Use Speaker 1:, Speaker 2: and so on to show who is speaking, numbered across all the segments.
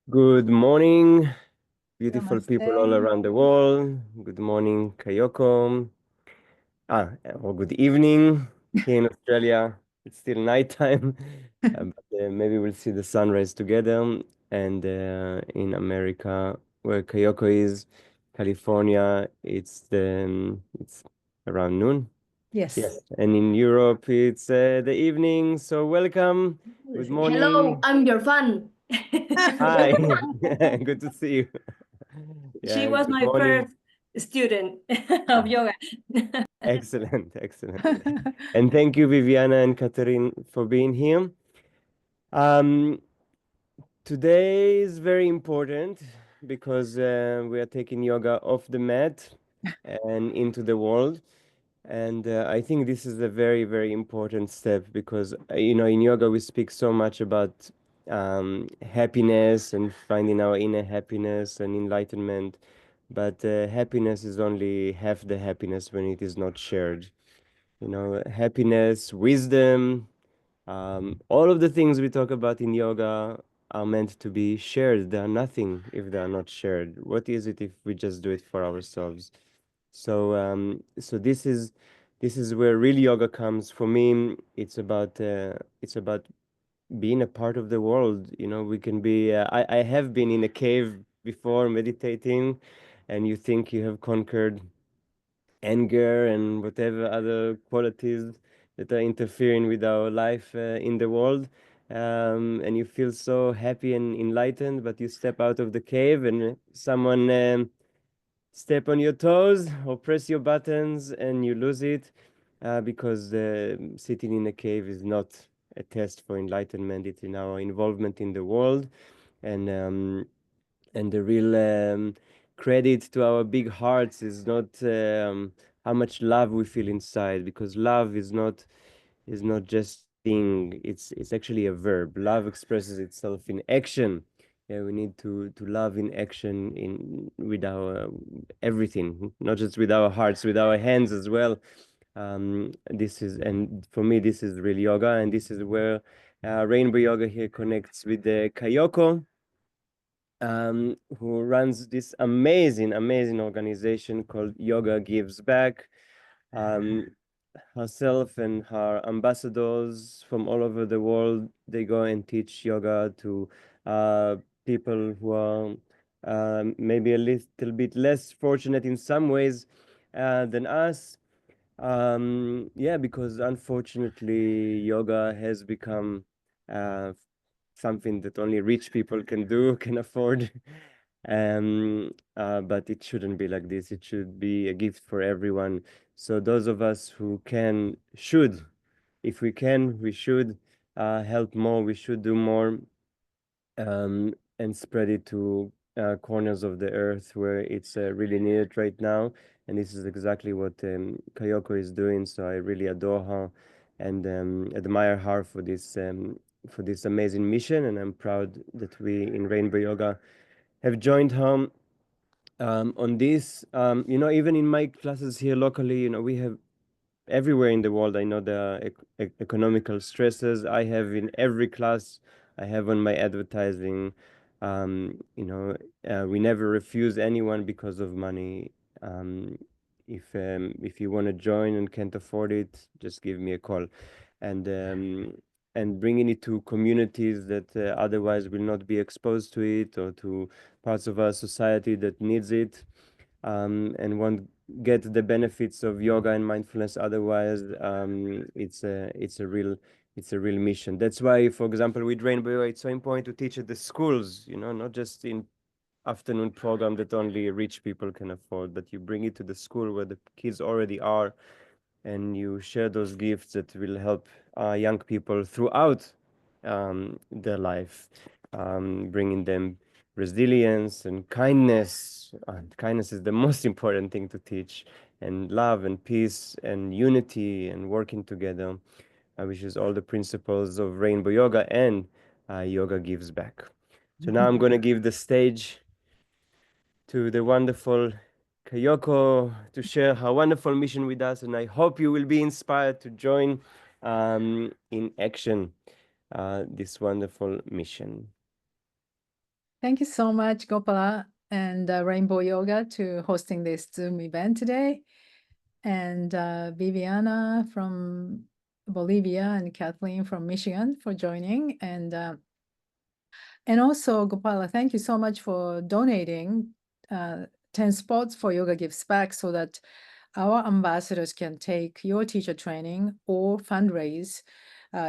Speaker 1: Good morning, beautiful
Speaker 2: Namaste.
Speaker 1: people all around the world. Good morning, Kayoko. Or good evening here in Australia. It's still nighttime, but maybe we'll see the sunrise together. And in America, where Kayoko is, California, it's around noon.
Speaker 2: Yes.
Speaker 1: Yes, and in Europe, it's the evening. So welcome. Good
Speaker 3: Hello,
Speaker 1: morning.
Speaker 3: I'm your fan.
Speaker 1: Hi, good to see you.
Speaker 3: She
Speaker 1: Yeah,
Speaker 3: was
Speaker 1: good
Speaker 3: my
Speaker 1: morning.
Speaker 3: first student of yoga.
Speaker 1: Excellent, excellent. And thank you, Viviana and Catherine, for being here. Um, Today is very important because we are taking yoga off the mat and into the world. And I think this is a very, very important step because, in yoga, we speak so much about happiness and finding our inner happiness and enlightenment. But happiness is only half the happiness when it is not shared. Happiness, wisdom, all of the things we talk about in yoga are meant to be shared. They are nothing if they are not shared. What is it if we just do it for ourselves? So this is where real yoga comes for me. It's about being a part of the world. We can be. I have been in a cave before meditating, and you think you have conquered anger and whatever other qualities that are interfering with our life in the world. And you feel so happy and enlightened, but you step out of the cave and someone step on your toes or press your buttons and you lose it because sitting in a cave is not a test for enlightenment. It's in our involvement in the world. And the real credit to our big hearts is not how much love we feel inside, because love is not just a thing. It's actually a verb. Love expresses itself in action. Yeah, we need to love in action, in with our everything, not just with our hearts, with our hands as well. This is, and for me, this is real yoga, and this is where Rainbow Yoga here connects with the Kayoko, who runs this amazing, amazing organization called Yoga Gives Back. Um, Herself and her ambassadors from all over the world, they go and teach yoga to uh, people who are maybe a little bit less fortunate in some ways than us. Yeah, because unfortunately, yoga has become uh, something that only rich people can do, can afford. But it shouldn't be like this. It should be a gift for everyone. So those of us who can, should, if we can, we should help more. We should do more, and spread it to corners of the earth where it's really needed right now. And this is exactly what Kayoko is doing. So I really adore her and admire her for this amazing mission. And I'm proud that we in Rainbow Yoga have joined her on this. Even in my classes here locally, we have everywhere in the world. I know there are economical stresses. I have in every class, I have on my advertising. We never refuse anyone because of money. Um, if you want to join and can't afford it, just give me a call. And bringing it to communities that otherwise will not be exposed to it, or to parts of our society that needs it, and won't get the benefits of yoga and mindfulness otherwise. It's a real mission. That's why, for example, with Rainbow Yoga, it's so important to teach at the schools, not just in afternoon program that only rich people can afford, but you bring it to the school where the kids already are, and you share those gifts that will help young people throughout their life, bringing them resilience and kindness. And kindness is the most important thing to teach, and love and peace and unity and working together, which is all the principles of Rainbow Yoga and Yoga Gives Back. So now I'm going to give the stage to the wonderful Kayoko to share her wonderful mission with us. And I hope you will be inspired to join in action this wonderful mission.
Speaker 2: Thank you so much, Gopala and Rainbow Yoga to hosting this Zoom event today. And Viviana from Bolivia and Kathleen from Michigan for joining. And also, Gopala, thank you so much for donating 10 spots for Yoga Gives Back so that our ambassadors can take your teacher training or fundraise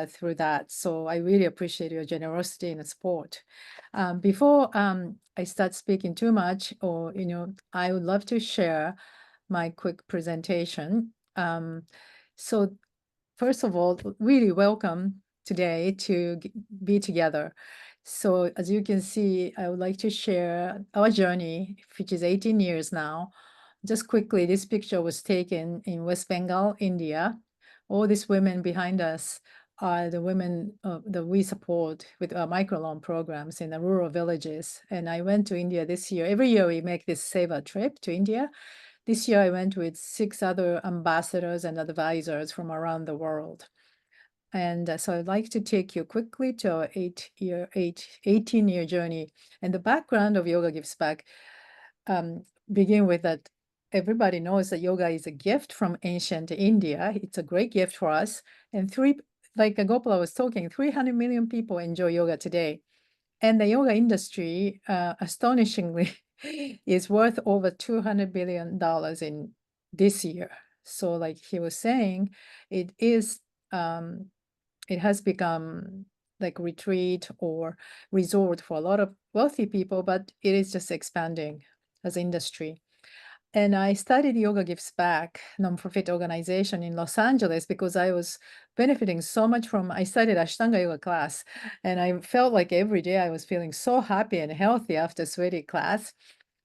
Speaker 2: through that. So I really appreciate your generosity and support. Before I start speaking too much, or I would love to share my quick presentation. So first of all, really welcome today to be together. So as you can see, I would like to share our journey, which is 18 years now. Just quickly, this picture was taken in West Bengal, India. All these women behind us are the women that we support with our microloan programs in the rural villages. And I went to India this year. Every year we make this Seva trip to India. This year I went with 6 other ambassadors and advisors from around the world. And so I'd like to take you quickly to our 18-year journey. And the background of Yoga Gives Back begin with that everybody knows that yoga is a gift from ancient India. It's a great gift for us. And like Gopala was talking, 300 million people enjoy yoga today. And the yoga industry, astonishingly, is worth over $200 billion in this year. So like he was saying, it is it has become like retreat or resort for a lot of wealthy people, but it is just expanding as industry. And I studied Yoga Gives Back, nonprofit organization in Los Angeles, because I was benefiting so much from, I studied Ashtanga yoga class, and I felt like every day I was feeling so happy and healthy after sweaty class.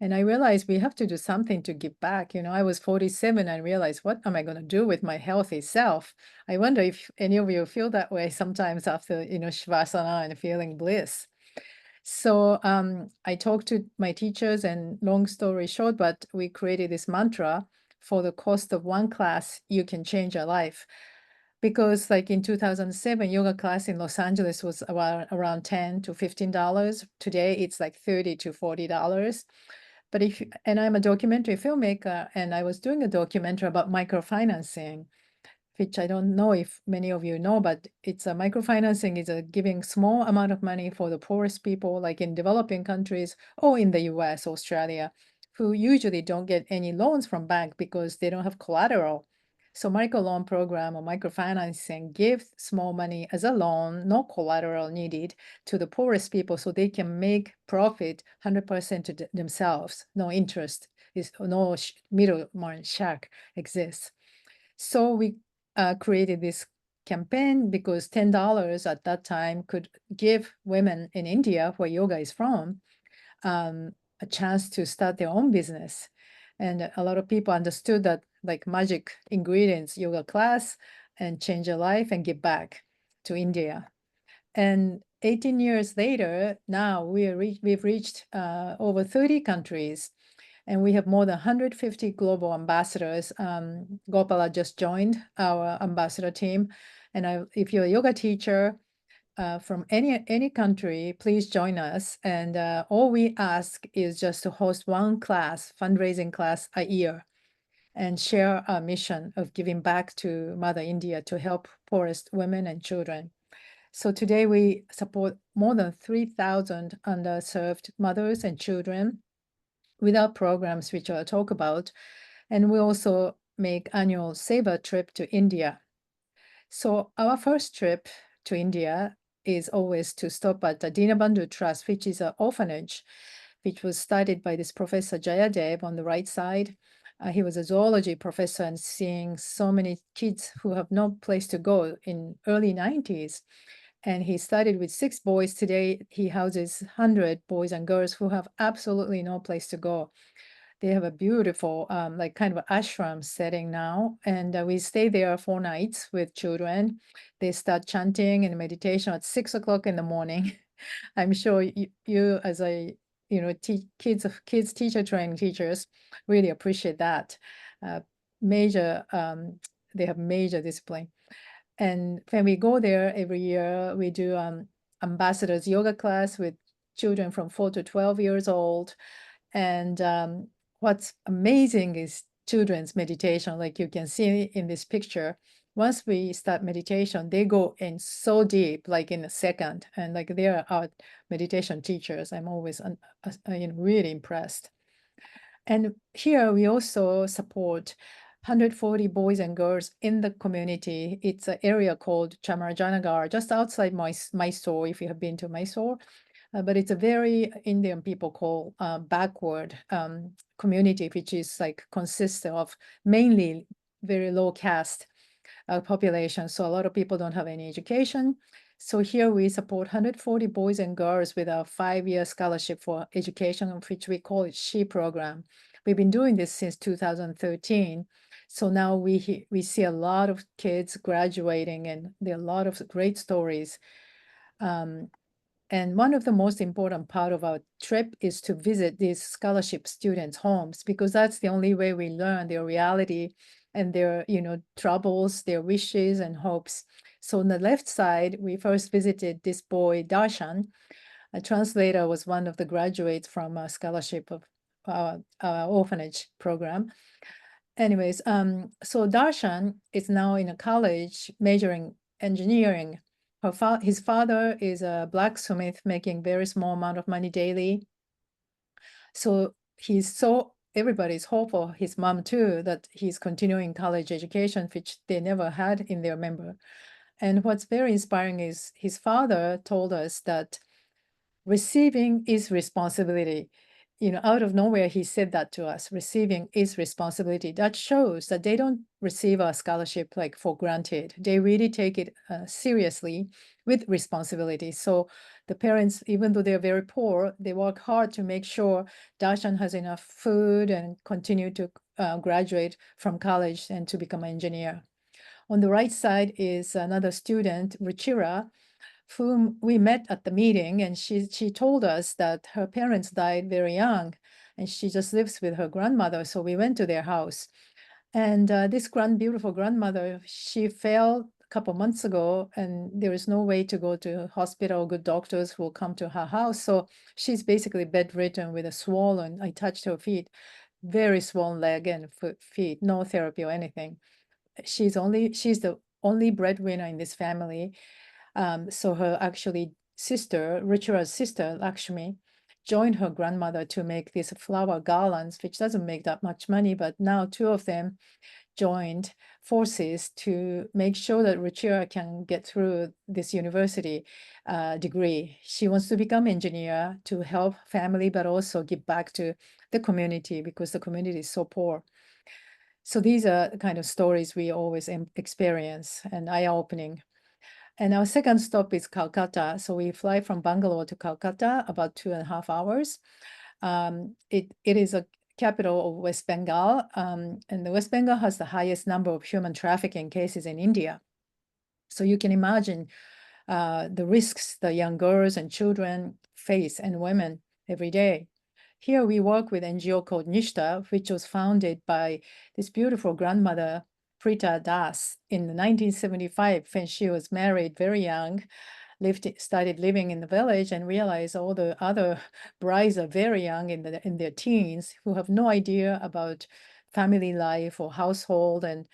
Speaker 2: And I realized we have to do something to give back. I was 47 and realized, what am I going to do with my healthy self? I wonder if any of you feel that way sometimes after, Shavasana and feeling bliss. So I talked to my teachers, and long story short, but we created this mantra: for the cost of one class, you can change your life. Because like in 2007, yoga class in Los Angeles was around $10 to $15. Today, it's like $30 to $40. But and I'm a documentary filmmaker, and I was doing a documentary about microfinancing, which I don't know if many of you know, but it's a microfinancing is a giving small amount of money for the poorest people, like in developing countries or in the US, Australia, who usually don't get any loans from bank because they don't have collateral. So microloan program or microfinancing gives small money as a loan, no collateral needed, to the poorest people so they can make profit 100% to themselves. No interest, is no middleman shack exists. So we created this campaign because $10 at that time could give women in India, where yoga is from, a chance to start their own business. And a lot of people understood that, like magic ingredients, yoga class, and change your life and give back to India. And 18 years later, now we've reached over 30 countries, and we have more than 150 global ambassadors. Gopala just joined our ambassador team. And if you're a yoga teacher from any country, please join us. And all we ask is just to host one class, fundraising class a year, and share our mission of giving back to Mother India to help poorest women and children. So today we support more than 3,000 underserved mothers and children with our programs, which I'll talk about. And we also make annual Seva trip to India. So our first trip to India is always to stop at the Dinabandhu Trust, which is an orphanage, which was started by this Professor Jayadev on the right side. He was a zoology professor and seeing so many kids who have no place to go in early 90s. And he started with 6 boys. Today, he houses 100 boys and girls who have absolutely no place to go. They have a beautiful, like kind of ashram setting now. And we stay there 4 nights with children. They start chanting and meditation at 6 o'clock in the morning. I'm sure you as a, kids teacher training teachers really appreciate that. Major, they have major discipline. And when we go there every year, we do ambassadors yoga class with children from 4 to 12 years old. And what's amazing is children's meditation, like you can see in this picture. Once we start meditation, they go in so deep, like in a second, and like they are our meditation teachers. I'm always really impressed. And here we also support 140 boys and girls in the community. It's an area called Chamarajanagar, just outside Mysore, if you have been to Mysore. But it's a very Indian people call backward community, which is like consists of mainly very low caste population. So a lot of people don't have any education. So here we support 140 boys and girls with a 5-year scholarship for education, of which we call it SHE program. We've been doing this since 2013. So now we see a lot of kids graduating, and there are a lot of great stories. And one of the most important part of our trip is to visit these scholarship students' homes, because that's the only way we learn their reality and their, troubles, their wishes and hopes. So on the left side, we first visited this boy, Darshan. A translator was one of the graduates from a scholarship of our orphanage program. Anyways, so Darshan is now in a college majoring engineering. His father is a blacksmith making very small amount of money daily. So everybody's hopeful, his mom too, that he's continuing college education, which they never had in their member. And what's very inspiring is his father told us that receiving is responsibility. Out of nowhere, he said that to us. Receiving is responsibility. That shows that they don't receive a scholarship like for granted. They really take it seriously with responsibility. So the parents, even though they're very poor, they work hard to make sure Darshan has enough food and continue to graduate from college and to become an engineer. On the right side is another student, Ruchira, whom we met at the meeting, and she told us that her parents died very young, and she just lives with her grandmother. So we went to their house, and this beautiful grandmother, she fell a couple months ago, and there is no way to go to hospital. Good doctors will come to her house, so she's basically bedridden with a swollen. I touched her feet, very swollen leg and feet, no therapy or anything. She's the only breadwinner in this family. So her Ruchira's sister, Lakshmi, joined her grandmother to make these flower garlands, which doesn't make that much money, but now two of them joined forces to make sure that Ruchira can get through this university degree. She wants to become engineer to help family, but also give back to the community because the community is so poor. So these are the kind of stories we always experience and eye-opening. And our second stop is Calcutta. So we fly from Bangalore to Calcutta, about 2.5 hours. It is a capital of West Bengal, and the West Bengal has the highest number of human trafficking cases in India. So you can imagine the risks the young girls and children face, and women, every day. Here we work with NGO called Nishta, which was founded by this beautiful grandmother, Prita Das, in 1975, when she was married very young, started living in the village and realized all the other brides are very young in their teens who have no idea about family life or household, and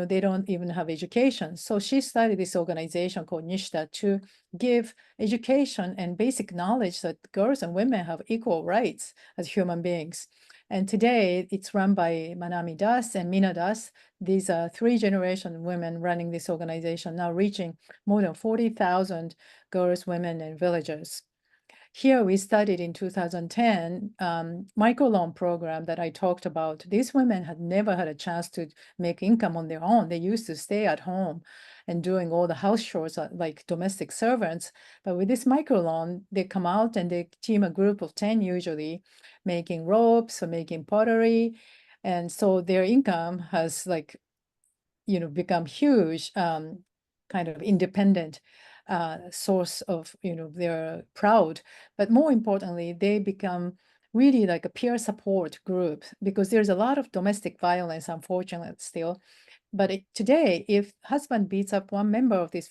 Speaker 2: they don't even have education. So she started this organization called Nishta to give education and basic knowledge that girls and women have equal rights as human beings. And today it's run by Manami Das and Meena Das. These are 3-generation women running this organization, now reaching more than 40,000 girls, women, and villagers. Here we studied in 2010 microloan program that I talked about. These women had never had a chance to make income on their own. They used to stay at home and doing all the house chores like domestic servants. But with this microloan, they come out and they team a group of 10 usually, making ropes or making pottery. And so their income has become huge, kind of independent source of, they're proud. But more importantly, they become really like a peer support group, because there's a lot of domestic violence, unfortunately, still. But today, if husband beats up one member of this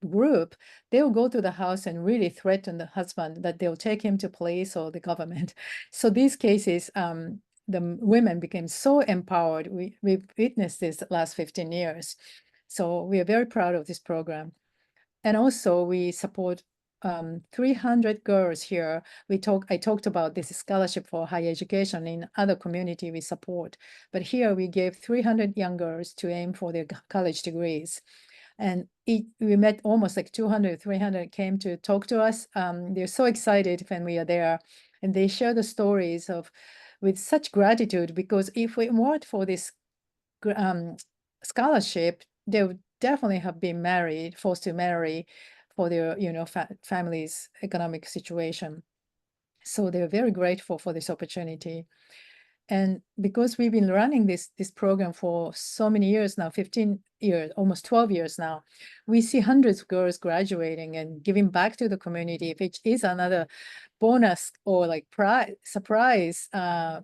Speaker 2: group, they'll go to the house and really threaten the husband that they'll take him to police or the government. So these cases, the women became so empowered. We've witnessed this the last 15 years. So we are very proud of this program. And also we support 300 girls here. I talked about this scholarship for higher education in other community we support, but here we gave 300 young girls to aim for their college degrees. And we met almost like 200, 300 came to talk to us. They're so excited when we are there, and they share the stories with such gratitude, because if we weren't for this scholarship, they would definitely have been forced to marry for their, family's economic situation. So they're very grateful for this opportunity. And because we've been running this program for so many years now, 15 years, almost 12 years now, we see hundreds of girls graduating and giving back to the community, which is another bonus or like surprise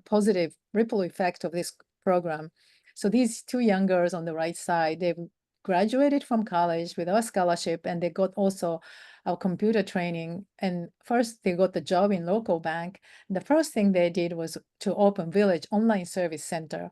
Speaker 2: positive ripple effect of this program. So these two young girls on the right side, they've graduated from college with our scholarship, and they got also our computer training. And first they got the job in local bank. The first thing they did was to open Village Online Service Center.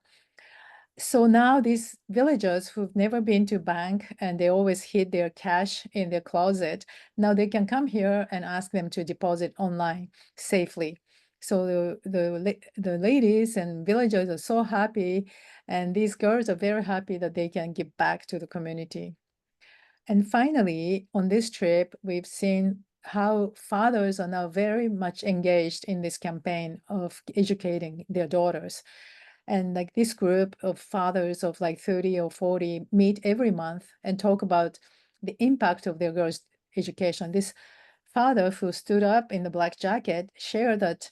Speaker 2: So now these villagers who've never been to bank and they always hid their cash in their closet, now they can come here and ask them to deposit online safely. So the ladies and villagers are so happy, and these girls are very happy that they can give back to the community. And finally, on this trip, we've seen how fathers are now very much engaged in this campaign of educating their daughters. And like this group of fathers of like 30 or 40 meet every month and talk about the impact of their girls' education. This father who stood up in the black jacket shared that,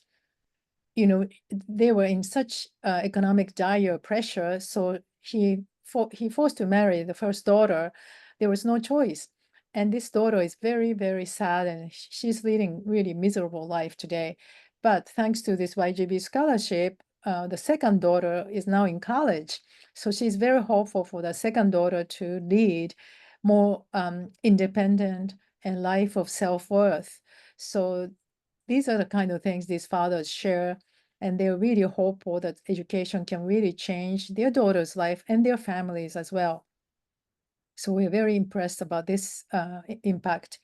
Speaker 2: they were in such economic dire pressure. So he forced to marry the first daughter. There was no choice. And this daughter is very, very sad, and she's leading really miserable life today. But thanks to this YGB scholarship, the second daughter is now in college. So she's very hopeful for the second daughter to lead more independent and life of self-worth. So these are the kind of things these fathers share, and they're really hopeful that education can really change their daughter's life and their families as well. So we're very impressed about this impact.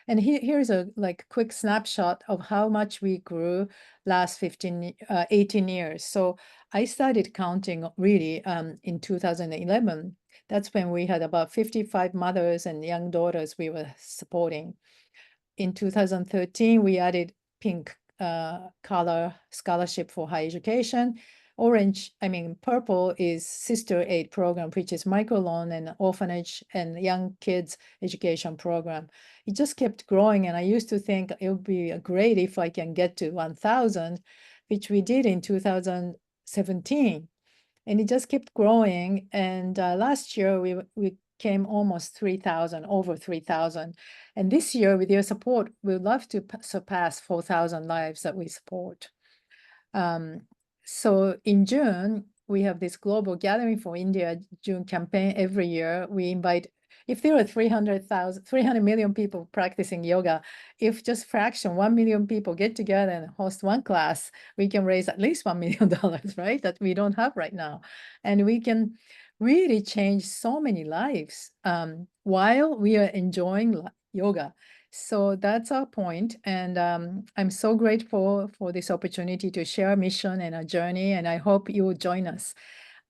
Speaker 2: And here's a quick snapshot of how much we grew last 18 years. So I started counting really in 2011. That's when we had about 55 mothers and young daughters we were supporting. In 2013, we added pink color scholarship for higher education. Purple is Sister Aid program, which is microloan and orphanage and young kids education program. It just kept growing, and I used to think it would be great if I can get to 1,000, which we did in 2017. And it just kept growing. And last year we came almost 3,000, over 3,000. And this year, with your support, we'd love to surpass 4,000 lives that we support. So in June, we have this global gathering for India June campaign every year. We invite, if there are 300 million people practicing yoga, if just fraction 1 million people get together and host one class, we can raise at least $1 million, right? That we don't have right now. And we can really change so many lives while we are enjoying yoga. So that's our point. And I'm so grateful for this opportunity to share our mission and our journey, and I hope you will join us.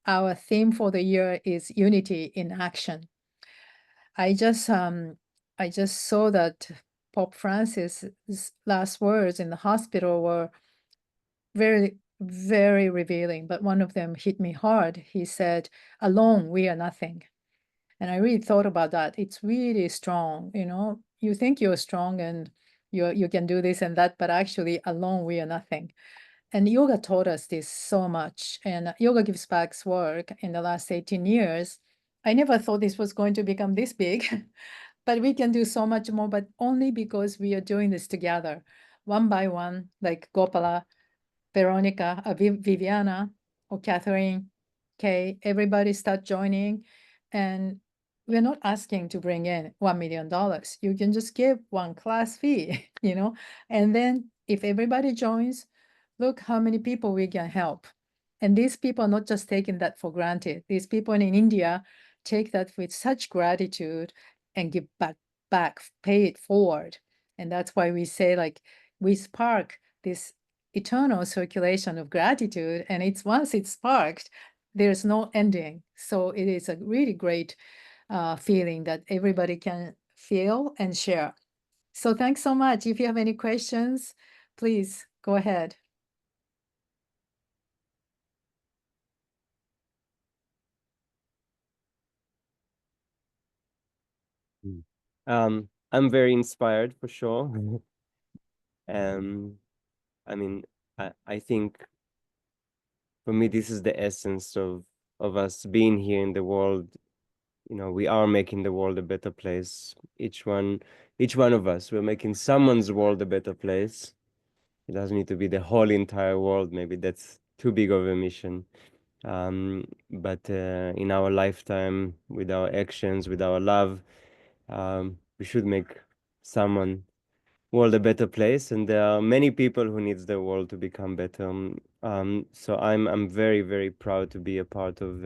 Speaker 2: Our theme for the year is Unity in Action. I just saw that Pope Francis's last words in the hospital were very, very revealing, but one of them hit me hard. He said, "Alone, we are nothing." And I really thought about that. It's really strong, you think you're strong and you can do this and that, but actually alone we are nothing. And yoga taught us this so much. And Yoga Gives Back's work in the last 18 years, I never thought this was going to become this big, but we can do so much more, but only because we are doing this together, one by one, like Gopala, Veronica, Viviana, or Catherine, Kay, everybody start joining. And we're not asking to bring in $1 million. You can just give one class fee, and then if everybody joins, look how many people we can help. And these people are not just taking that for granted. These people in India take that with such gratitude and give back, pay it forward. And that's why we say, like, we spark this eternal circulation of gratitude. And once it's sparked, there's no ending. So it is a really great feeling that everybody can feel and share. So thanks so much. If you have any questions, please go ahead.
Speaker 1: I'm very inspired for sure. I mean, I think for me, this is the essence of us being here in the world. We are making the world a better place. Each one of us, we're making someone's world a better place. It doesn't need to be the whole entire world. Maybe that's too big of a mission. But in our lifetime, with our actions, with our love, we should make someone world a better place, and there are many people who needs the world to become better. So I'm very, very proud to be a part of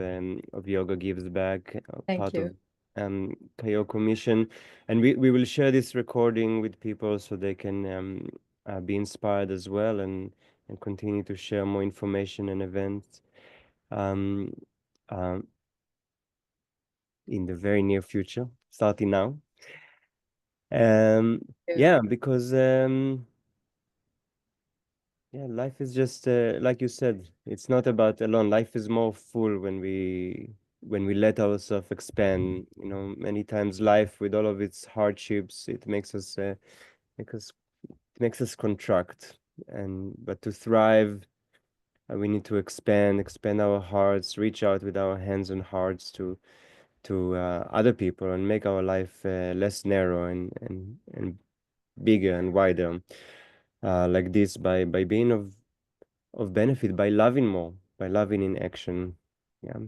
Speaker 1: Yoga Gives Back,
Speaker 2: Thank
Speaker 1: part of
Speaker 2: you.
Speaker 1: Kayoko mission, and we will share this recording with people so they can be inspired as well, and continue to share more information and events um, um, in the very near future, starting now. Yeah, because yeah, life is just like you said, it's not about alone. Life is more full when we let ourselves expand. Many times life with all of its hardships, it make us makes us contract. But to thrive, we need to expand our hearts, reach out with our hands and hearts to other people and make our life less narrow and bigger and wider. Like this by being of benefit, by loving more, by loving in action. Yeah.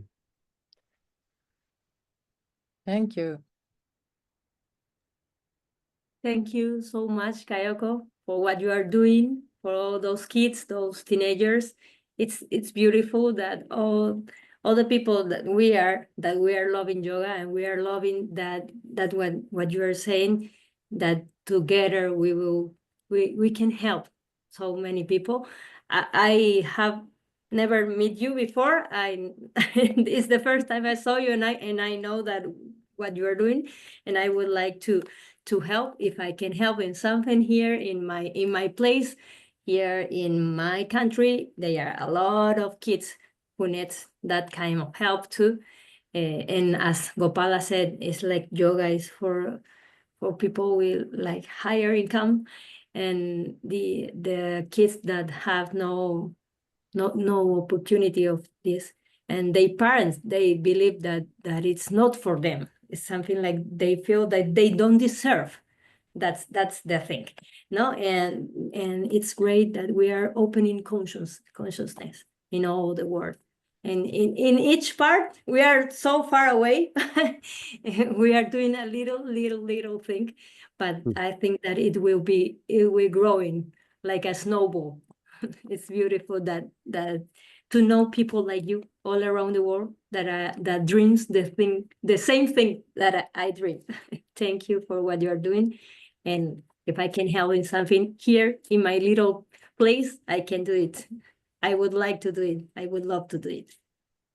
Speaker 2: Thank you.
Speaker 3: Thank you so much, Kayoko, for what you are doing for all those kids, those teenagers. It's beautiful that all the people that we are loving yoga, and we are loving that what you are saying, that together we can help so many people. I have never met you before. It's the first time I saw you, and I know that what you are doing, and I would like to help if I can help in something here in my place, here in my country. There are a lot of kids who need that kind of help too. And as Gopala said, it's like yoga is for people with like higher income, and the kids that have no opportunity of this, and their parents, they believe that it's not for them. It's something like they feel that they don't deserve. That's the thing. No, and it's great that we are opening consciousness in all the world, and in each part we are so far away. We are doing a little thing, but I think that it will growing like a snowball. It's beautiful that to know people like you all around the world that dreams the same thing that I dream. Thank you for what you are doing, and if I can help in something here in my little place, I can do it. I would like to do it. I would love to do it.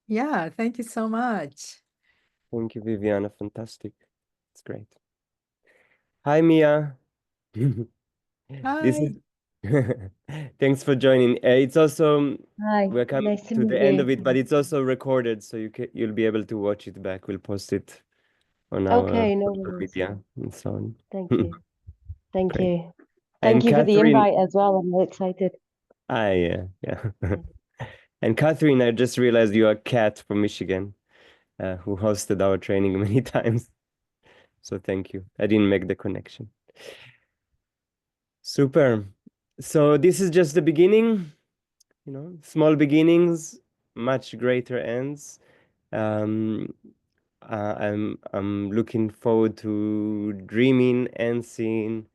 Speaker 2: Yeah, thank you so much.
Speaker 1: Thank you, Viviana. Fantastic. It's great. Hi, Mia. This
Speaker 2: Hi.
Speaker 1: is thanks for joining. It's also
Speaker 4: Hi,
Speaker 1: we're coming
Speaker 4: nice to
Speaker 1: to
Speaker 4: meet
Speaker 1: the end of
Speaker 4: you.
Speaker 1: it, but it's also recorded, so you'll be able to watch it back. We'll post it on our
Speaker 4: Okay, no
Speaker 1: social
Speaker 4: worries.
Speaker 1: media and so on.
Speaker 4: Thank you. Thank
Speaker 1: Great.
Speaker 4: you. Thank
Speaker 1: And
Speaker 4: you for the
Speaker 1: Catherine,
Speaker 4: invite as well. I'm excited.
Speaker 1: yeah. And Catherine, I just realized you are Kat from Michigan, who hosted our training many times. So thank you. I didn't make the connection. Super. So this is just the beginning, small beginnings, much greater ends. Um, I'm looking forward to dreaming and seeing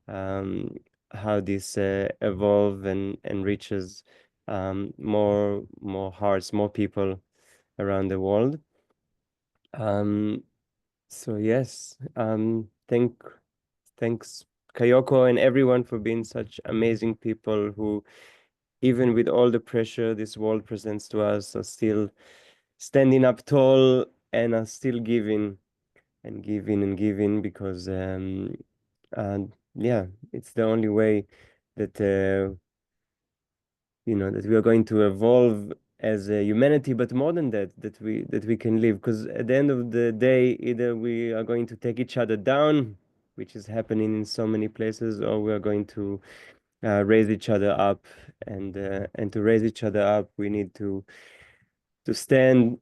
Speaker 1: how this evolve and reaches more hearts, more people around the world. So yes, thanks Kayoko and everyone for being such amazing people who, even with all the pressure this world presents to us, are still standing up tall and are still giving and giving and giving, because yeah, it's the only way that that we are going to evolve as a humanity, but more than that, that we can live. Because at the end of the day, either we are going to take each other down, which is happening in so many places, or we are going to raise each other up. And to raise each other up, we need to stand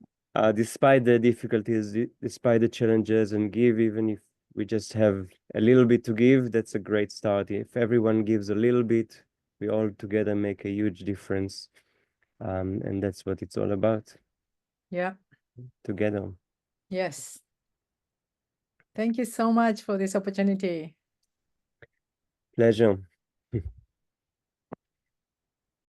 Speaker 1: despite the difficulties, despite the challenges, and give. Even if we just have a little bit to give, that's a great start. If everyone gives a little bit, we all together make a huge difference. And that's what it's all about,
Speaker 2: Yeah.
Speaker 1: together.
Speaker 2: Yes. Thank you so much for this opportunity.
Speaker 1: Pleasure.